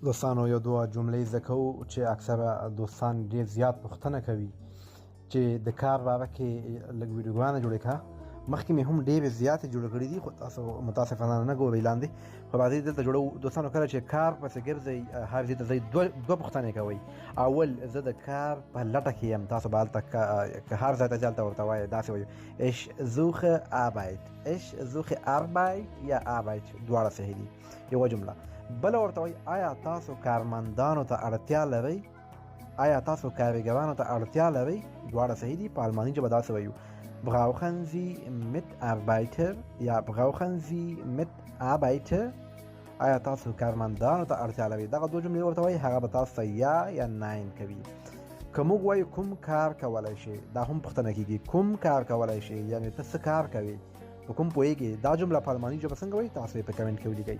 دوستانو یو دوه جملې زده کوو چې اکثره دوستان ډېر زیات پوښتنه کوي چې د کار باره کې لږ ویډیوګانې جوړې کړه. مخکې مې هم ډېرې زیاتې جوړې کړې دي، خو تاسو متاسفانه نه ګورئ لاندې. خو راځئ دلته جوړو. دوستانو کله چې کار پسې ګرځئ، هر ځای ته ځئ، دوه پوښتنې کوئ. اول زه د کار په لټه کې یم. تاسو به هلته که هر ځای ته ځئ هلته ورته وایئ، داسې وایئ ich suche Arbeit. ich suche Arbeit یا Arbeit دواړه صحیح دي، یوه جمله. بله ورته وایي آیا تاسو کارمندانو ته اړتیا لرئ؟ آیا تاسو کارګرانو ته اړتیا لرئ؟ دواړه صحیح دي. په الماني ژبه داسې وایو brauchen Sie Mitarbeiter یا brauchen Sie Mitarbeiter. آیا تاسو کارمندانو ته اړتیا لرئ؟ دغه دوه جملې ورته وایي، هغه به تاسو ته یا ناین کوي. که موږ وایو کوم کار کولی شي، دا هم پوښتنه کېږي کوم کار کولی شي، یعنې ته څه کار کوې، په کوم پوهېږې. دا جمله په الماني ژبه څنګه وایي؟ تاسو یې په کمنټ کې ولیکئ.